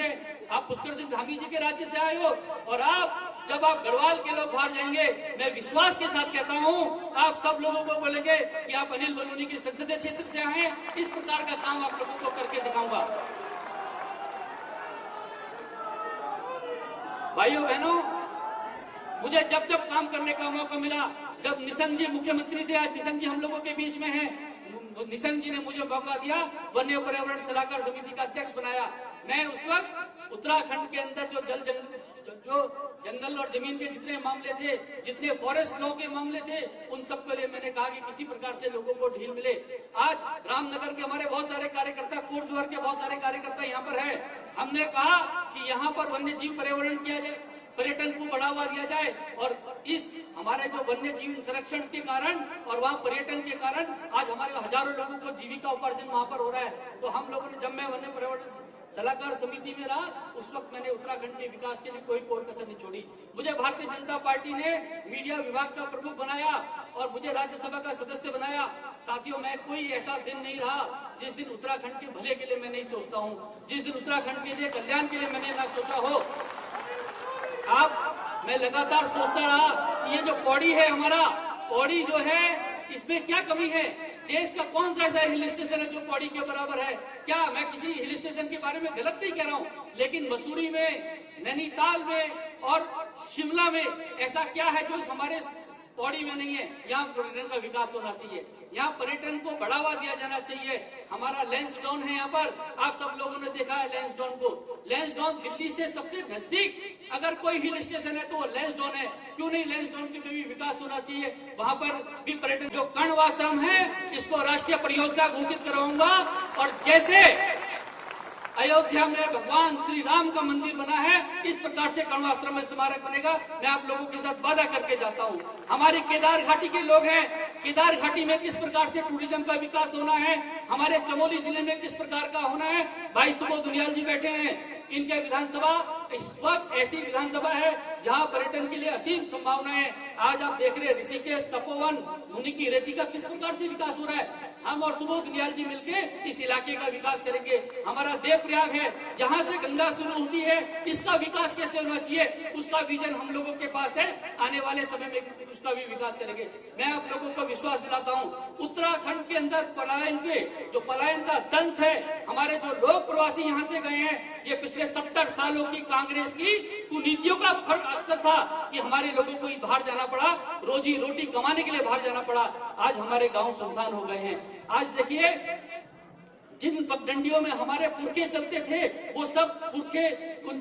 है। आप पुष्कर सिंह धामी जी के राज्य से आए हो, और जब आप गढ़वाल के लोग बाहर जाएंगे, मैं विश्वास के साथ कहता हूं, आप सब लोगों को बोलेंगे कि आप अनिल बलूनी के संसदीय क्षेत्र से आए हैं। इस प्रकार का काम आप लोगों को करके दिखाऊंगा। भाइयों बहनों, मुझे जब जब काम करने का मौका मिला, जब निशंक जी मुख्यमंत्री थे, आज निशंक जी हम लोगों के बीच में हैं, निशंक जी ने मुझे मौका दिया, वन्य पर्यावरण सलाहकार समिति का अध्यक्ष बनाया। मैं उस वक्त उत्तराखंड के अंदर जो जंगल और जमीन के जितने मामले थे, जितने फॉरेस्ट लॉ के मामले थे, उन सब के लिए मैंने कहा कि किसी प्रकार से लोगों को ढील मिले। आज रामनगर के हमारे बहुत सारे कार्यकर्ता, कोटद्वार के बहुत सारे कार्यकर्ता यहाँ पर है। हमने कहा कि यहाँ पर वन्य जीव पर्यावरण किया जाए, पर्यटन को बढ़ावा दिया जाए, और इस हमारे जो वन्य जीव संरक्षण के कारण और वहाँ पर्यटन के कारण आज हमारे हजारों लोगों को जीविका उपार्जन वहाँ पर हो रहा है। तो हम लोगों ने, जब मैं वन्य पर्यावरण सलाहकार समिति में रहा, उस वक्त मैंने उत्तराखंड के विकास के लिए कोई कसर नहीं छोड़ी। मुझे भारतीय जनता पार्टी ने मीडिया विभाग का प्रमुख बनाया और मुझे राज्यसभा का सदस्य बनाया। साथियों, मैं कोई ऐसा दिन नहीं रहा जिस दिन उत्तराखंड के भले के लिए मैं नहीं सोचता हूँ, जिस दिन उत्तराखंड के लिए कल्याण के लिए मैंने ना सोचा हो। मैं लगातार सोचता रहा कि ये जो पौड़ी है, हमारा पौड़ी जो है, इसमें क्या कमी है? देश का कौन सा ऐसा हिल स्टेशन है जो पौड़ी के बराबर है? क्या मैं किसी हिल स्टेशन के बारे में गलत नहीं कह रहा हूँ, लेकिन मसूरी में, नैनीताल में और शिमला में ऐसा क्या है जो हमारे पौड़ी में नहीं है? यहाँ पर्यटन का विकास होना चाहिए, यहाँ पर्यटन को बढ़ावा दिया जाना चाहिए। हमारा लैंसडाउन है यहाँ पर, आप सब लोगों ने देखा है लैंसडाउन को। लैंसडाउन दिल्ली से सबसे नजदीक अगर कोई हिल स्टेशन है तो वो लैंसडाउन है। क्यों नहीं लैंसडाउन के भी विकास होना चाहिए? वहाँ पर भी पर्यटन। जो कर्णवाश्रम है, इसको राष्ट्रीय परियोजना घोषित करवाऊंगा, और जैसे अयोध्या में भगवान श्री राम का मंदिर बना है, इस प्रकार से कर्णवाश्रम में स्मारक बनेगा। मैं आप लोगों के साथ वादा करके जाता हूँ। हमारी केदार घाटी के लोग हैं, केदार घाटी में किस प्रकार से टूरिज्म का विकास होना है, हमारे चमोली जिले में किस प्रकार का होना है। भाई सुबोध दुनियाल जी बैठे हैं, इनके विधानसभा इस वक्त ऐसी विधानसभा है जहां पर्यटन के लिए असीम संभावना है। आज आप देख रहे हैं ऋषिकेश, तपोवन, मुनि की रेती का किस प्रकार से विकास हो रहा है। हम और सुबोध दुनियाल जी मिलके इस इलाके का विकास करेंगे। हमारा देवप्रयाग है, जहां से गंगा शुरू होती है, इसका विकास कैसे होना चाहिए, उसका विजन हम लोगों के पास है। आने वाले समय में उसका भी विकास करेंगे। मैं आप लोगों को विश्वास दिलाता हूँ, उत्तराखंड के अंदर पलायन का दंश है। हमारे जो लोग प्रवासी यहाँ से गए हैं, ये पिछले 70 सालों की कांग्रेस की कुनीतियों का फल अक्सर था कि हमारे लोगों को बाहर जाना पड़ा, रोजी रोटी कमाने के लिए बाहर जाना पड़ा। आज हमारे गांव सुनसान हो गए हैं। आज देखिए, जिन पगडंडियों में हमारे पुरखे चलते थे, वो सब पुरखे,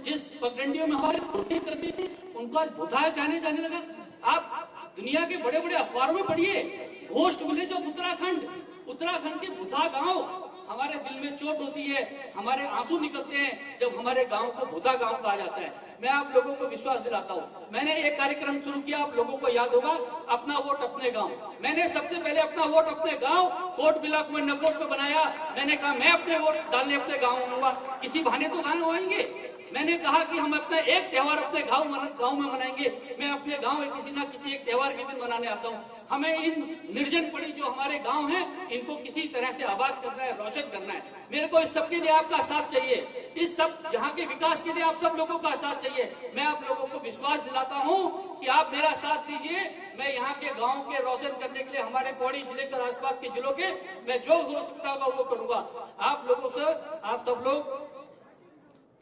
जिस पगडंडियों में हमारे पुरखे चलते थे, उनको आज भुताया जाने लगा। आप दुनिया के बड़े बड़े अखबारों में पढ़िए, घोस्ट विलेज ऑफ उत्तराखंड के भुता गांव। हमारे दिल में चोट होती है, हमारे आंसू निकलते हैं जब हमारे गांव को भूता गांव कहा जाता है। मैं आप लोगों को विश्वास दिलाता हूँ, मैंने एक कार्यक्रम शुरू किया, आप लोगों को याद होगा, अपना वोट अपने गांव। मैंने सबसे पहले अपना वोट अपने गांव कोट ब्लॉक में नकोट पे बनाया। मैंने कहा मैं अपने वोट डालने अपने गाँव आऊंगा, किसी बहाने तो गाँव आएंगे। मैंने कहा कि हम अपना एक त्योहार अपने गांव में मनाएंगे। मैं अपने गांव में किसी ना किसी एक त्योहार के दिन मनाने आता हूं। हमें इन निर्जन पड़ी जो हमारे गांव हैं, इनको किसी तरह से आबाद करना है, रोशन करना है। मेरे को इस सब के लिए आपका साथ चाहिए, इस सब यहाँ के विकास के लिए आप सब लोगों का साथ चाहिए। मैं आप लोगों को विश्वास दिलाता हूँ कि आप मेरा साथ दीजिए। मैं यहाँ के गाँव के रोशन करने के लिए, हमारे पौड़ी जिले के आसपास के जिलों के, मैं जो हो सकता होगा वो करूंगा। आप लोगों से,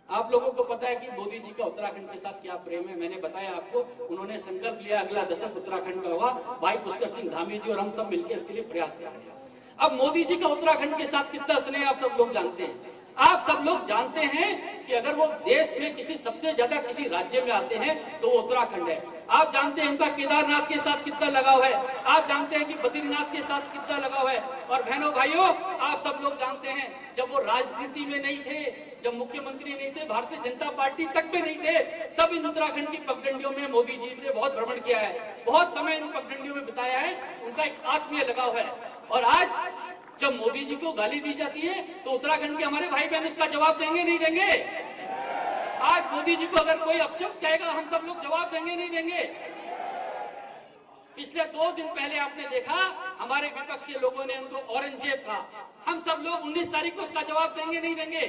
आप लोगों को पता है कि मोदी जी का उत्तराखंड के साथ क्या प्रेम है। मैंने बताया आपको, उन्होंने संकल्प लिया अगला दशक उत्तराखंड का होगा। भाई पुष्कर सिंह धामी जी और हम सब मिलकर इसके लिए प्रयास कर रहे हैं। अब मोदी जी का उत्तराखंड के साथ कितना स्नेह आप सब लोग जानते हैं। आप सब लोग जानते हैं कि अगर वो देश में किसी सबसे ज्यादा किसी राज्य में आते हैं तो वो उत्तराखंड है। आप जानते हैं उनका केदारनाथ के साथ कितना लगाव है, आप जानते हैं कि बद्रीनाथ के साथ कितना लगाव है। और बहनों भाइयों, आप सब लोग जानते हैं, जब वो राजनीति में नहीं थे, जब मुख्यमंत्री नहीं थे, भारतीय जनता पार्टी तक में नहीं थे, तब इन उत्तराखंड की पगडंडियों में मोदी जी ने बहुत भ्रमण किया है, बहुत समय इन पगडंडियों में बिताया है। उनका एक आत्मीय लगाव है। और आज जब मोदी जी को गाली दी जाती है तो उत्तराखंड के हमारे भाई बहन इसका जवाब देंगे नहीं देंगे? आज मोदी जी को अगर कोई अपशब्द कहेगा, हम सब लोग जवाब देंगे नहीं देंगे? पिछले 2 दिन पहले आपने देखा, हमारे विपक्ष के लोगों ने उनको औरंगजेब कहा। हम सब लोग 19 तारीख को इसका जवाब देंगे नहीं देंगे?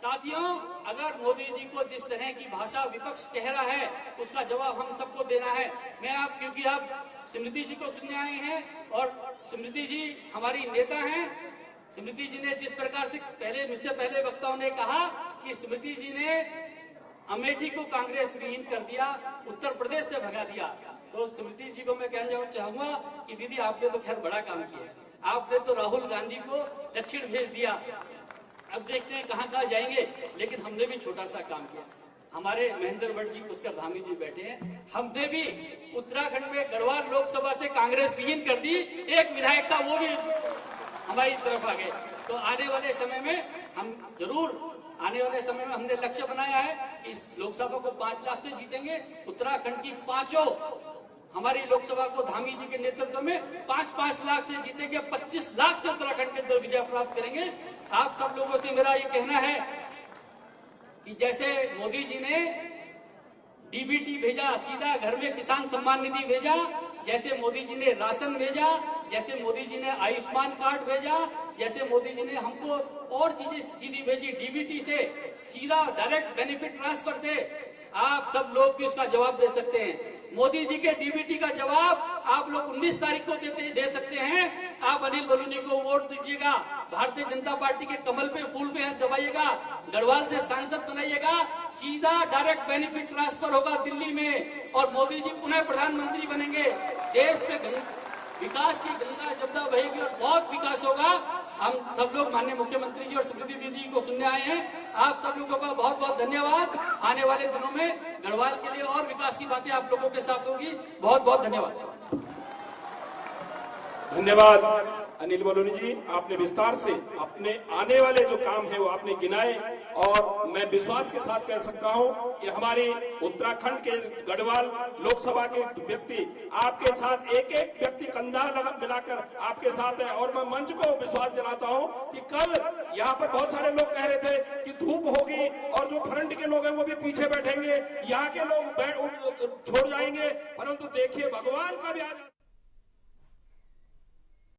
साथियों, अगर मोदी जी को जिस तरह की भाषा विपक्ष कह रहा है उसका जवाब हम सबको देना है। क्योंकि आप स्मृति जी को सुनने आए हैं और स्मृति जी हमारी नेता हैं। स्मृति जी ने जिस प्रकार से मुझसे पहले वक्ताओं ने कहा कि स्मृति जी ने अमेठी को कांग्रेस विहीन कर दिया, उत्तर प्रदेश से भगा दिया, तो स्मृति जी को मैं कहना चाहूंगा कि दीदी आपने तो खैर बड़ा काम किया है। आपने तो राहुल गांधी को दक्षिण भेज दिया, अब देखते हैं कहां जाएंगे, लेकिन हमने भी छोटा सा काम किया। हमारे महेंद्र भट्ट जी, पुष्कर धामी जी बैठे हैं, हमने भी उत्तराखंड में गढ़वाल लोकसभा से कांग्रेस विहीन कर दी, एक विधायक था वो भी हमारी तरफ आ गए। तो आने वाले समय में हमने लक्ष्य बनाया है, इस लोकसभा को 5 लाख से जीतेंगे। उत्तराखंड की 5 हमारी लोकसभा को धामी जी के नेतृत्व में 5-5 लाख से जीतेंगे, 25 लाख से उत्तराखंड के अंदर विजय प्राप्त करेंगे। आप सब लोगों से मेरा ये कहना है कि जैसे मोदी जी ने डीबीटी भेजा, सीधा घर में किसान सम्मान निधि भेजा, जैसे मोदी जी ने राशन भेजा, जैसे मोदी जी ने आयुष्मान कार्ड भेजा, जैसे मोदी जी ने हमको और चीजें सीधी भेजी, डीबीटी से सीधा डायरेक्ट बेनिफिट ट्रांसफर से, आप सब लोग भी इसका जवाब दे सकते हैं। मोदी जी के डीबीटी का जवाब आप लोग 19 तारीख को दे सकते हैं। आप अनिल बलूनी को वोट दीजिएगा, भारतीय जनता पार्टी के कमल पे फूल पे हाथ दबाइएगा, गढ़वाल से सांसद बनाइएगा, सीधा डायरेक्ट बेनिफिट ट्रांसफर होगा दिल्ली में और मोदी जी पुनः प्रधानमंत्री बनेंगे। देश में विकास की गंगा जमुना बहेगी और बहुत विकास होगा। हम सब लोग माननीय मुख्यमंत्री जी और स्मृति दीदी को सुनने आए हैं। आप सब लोगों का बहुत बहुत धन्यवाद। आने वाले दिनों में गढ़वाल के लिए और विकास की बातें आप लोगों के साथ होगी। बहुत बहुत धन्यवाद। धन्यवाद अनिल बलूनी जी, आपने विस्तार से अपने आने वाले जो काम है वो आपने गिनाए और मैं विश्वास के साथ कह सकता हूं कि हमारी उत्तराखंड के गढ़वाल लोकसभा के व्यक्ति आपके साथ, एक एक व्यक्ति कंधा मिलाकर आपके साथ है। और मैं मंच को विश्वास दिलाता हूं कि कल यहाँ पर बहुत सारे लोग कह रहे थे कि धूप होगी और जो फ्रंट के लोग हैं वो भी पीछे बैठेंगे, यहाँ के लोग छोड़ जाएंगे, परंतु देखिए भगवान का भी आज